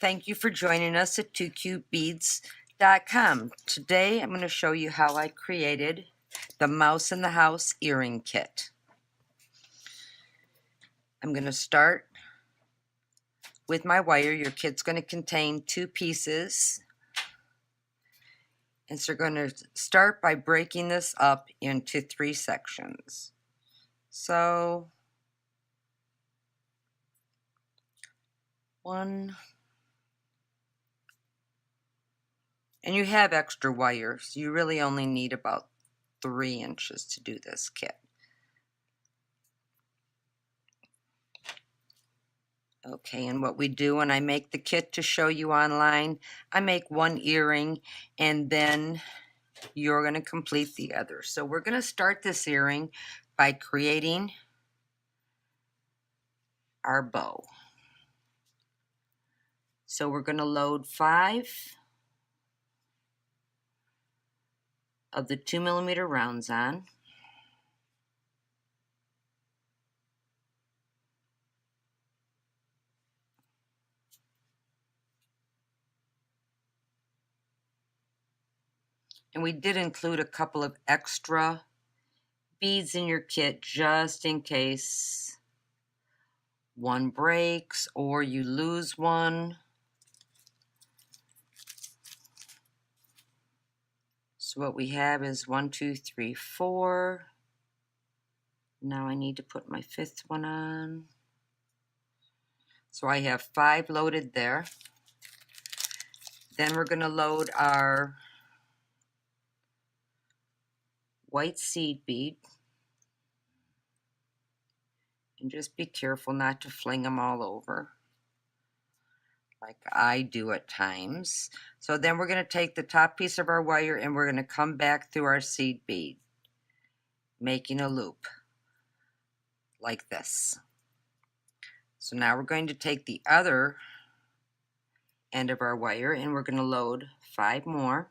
Thank you for joining us at 2cubebeads.com. Today I'm going to show you how I created the Mouse in the House earring kit. I'm going to start with my wire. Your kit's going to contain 2 pieces. And so you're going to start by breaking this up into 3 sections. So 1, and you have extra wires. You really only need about 3 inches to do this kit. Okay, and what we do when I make the kit to show you online, I make 1 earring and then you're going to complete the other. So we're going to start this earring by creating our bow. So we're going to load 5 of the 2mm rounds on. And we did include a couple of extra beads in your kit just in case one breaks or you lose one. So what we have is 1, 2, 3, 4. Now I need to put my 5th one on. So I have 5 loaded there. Then we're going to load our white seed bead. And just be careful not to fling them all over, like I do at times. So then we're going to take the top piece of our wire and we're going to come back through our seed bead, making a loop like this. So now we're going to take the other end of our wire and we're going to load 5 more.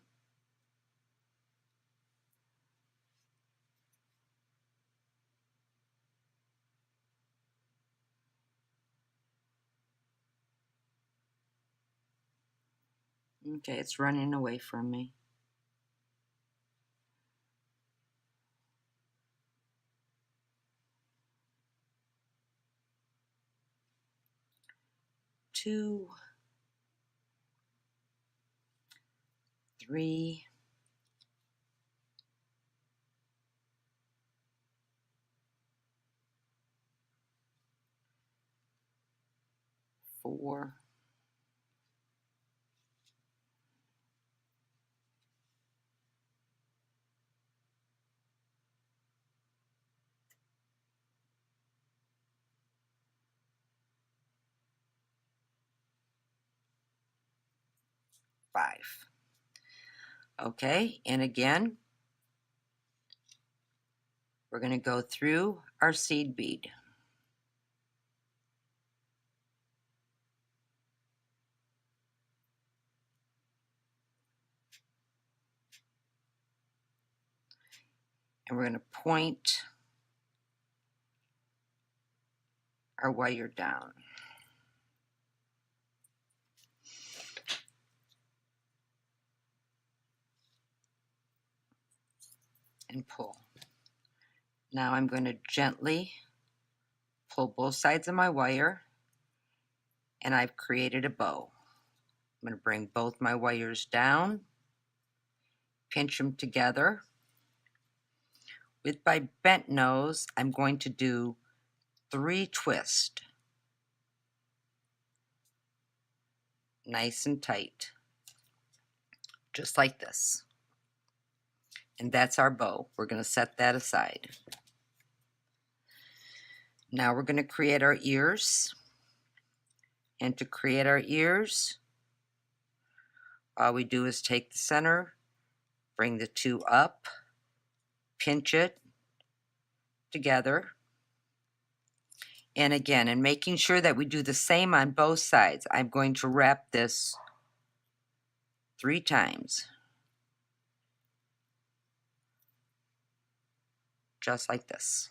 Okay, it's running away from me. Two, 3, 4, 5. Okay, and again, we're going to go through our seed bead. And we're going to point our wire down. And pull. Now I'm going to gently pull both sides of my wire and I've created a bow. I'm going to bring both my wires down, pinch them together. With my bent nose, I'm going to do 3 twists, nice and tight, just like this. And that's our bow. We're going to set that aside. Now we're going to create our ears. And to create our ears, all we do is take the center, bring the 2 up, pinch it together. And again, and making sure that we do the same on both sides, I'm going to wrap this 3 times. Just like this.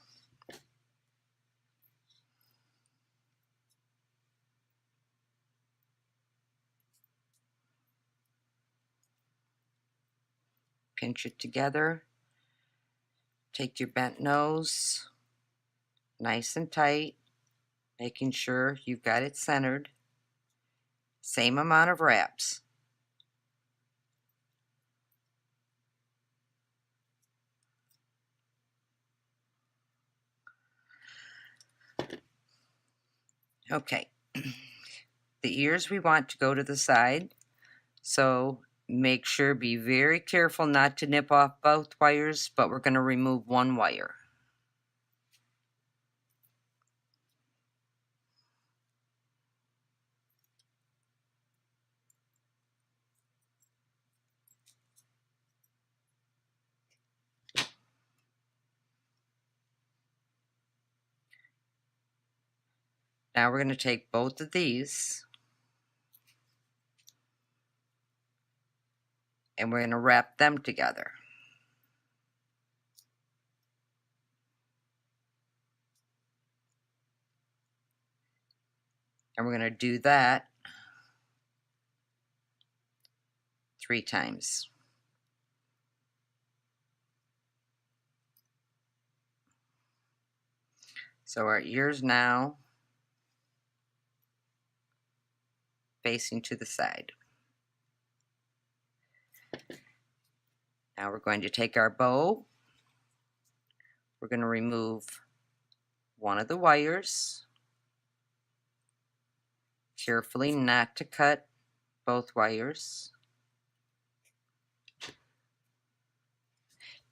pinch it together. Take your bent nose, nice and tight, making sure you've got it centered. Same amount of wraps. Okay, the ears we want to go to the side, so make sure, be very careful not to nip off both wires, but we're going to remove one wire. Now we're going to take both of these and we're going to wrap them together. And we're going to do that 3 times. So our ears now facing to the side. Now we're going to take our bow. We're going to remove one of the wires. Carefully not to cut both wires.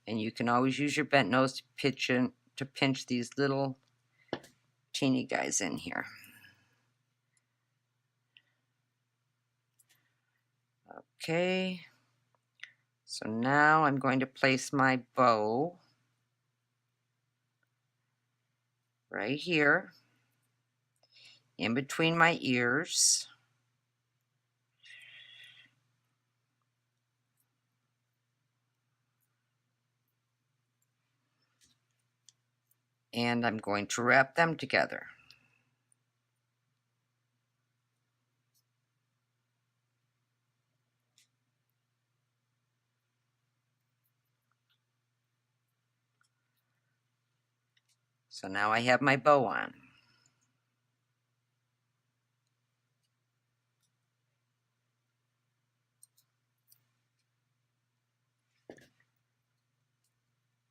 And you can always use your bent nose to pinch these little teeny guys in here. Okay, so now I'm going to place my bow right here in between my ears. And I'm going to wrap them together. So now I have my bow on.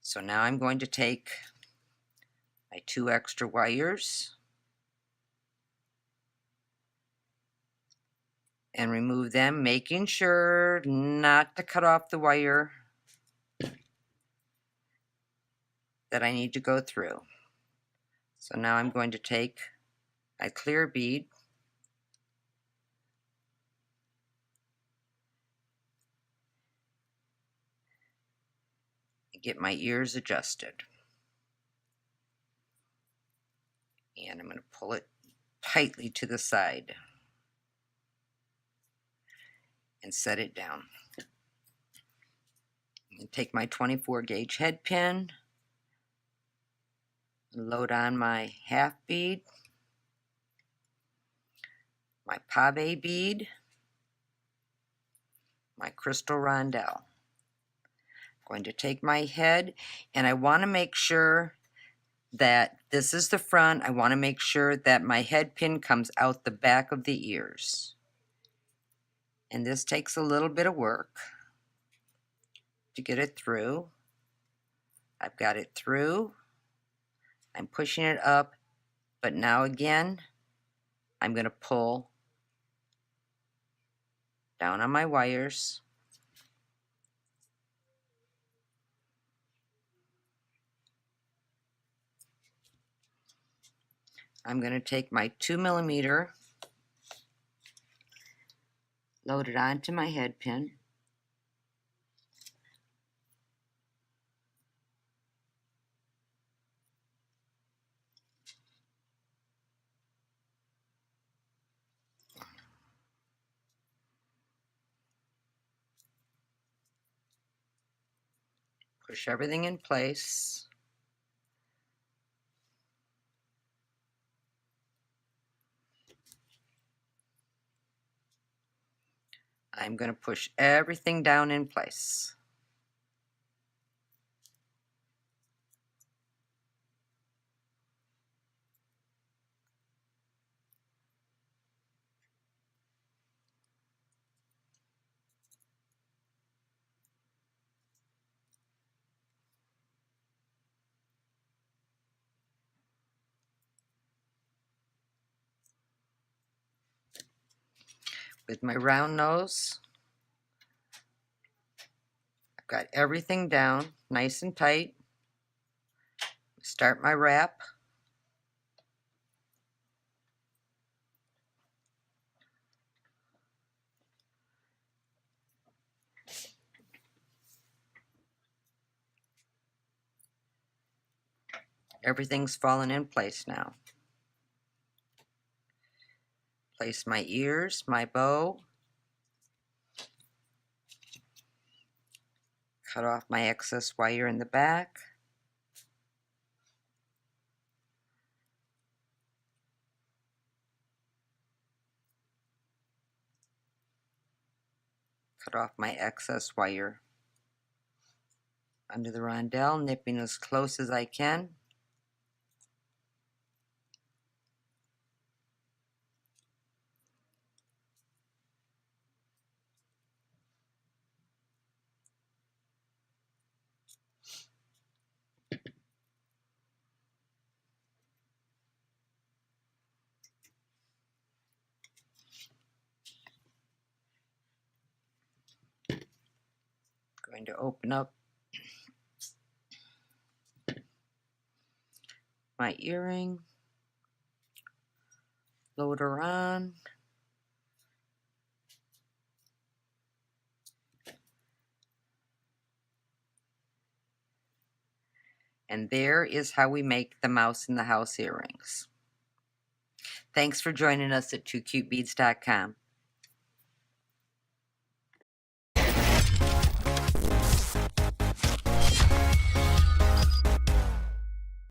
So now I'm going to take my 2 extra wires and remove them, making sure not to cut off the wire that I need to go through. So now I'm going to take my clear bead and get my ears adjusted. And I'm going to pull it tightly to the side and set it down. And take my 24 gauge head pin, load on my half bead, my pave bead, my crystal rondelle. I'm going to take my head, and I want to make sure that this is the front. I want to make sure that my head pin comes out the back of the ears. And this takes a little bit of work to get it through. I've got it through. I'm pushing it up, but now again, I'm going to pull down on my wires. I'm going to take my 2mm, load it onto my head pin, push everything in place. I'm going to push everything down in place. with my round nose. I've got everything down nice and tight. Start my wrap. Everything's fallen in place now. Place my ears, my bow. Cut off my excess wire in the back. Cut off my excess wire under the rondelle, nipping as close as I can. Going to open up my earring, load her on. And there is how we make the mouse in the house earrings. Thanks for joining us at 2cutebeads.com.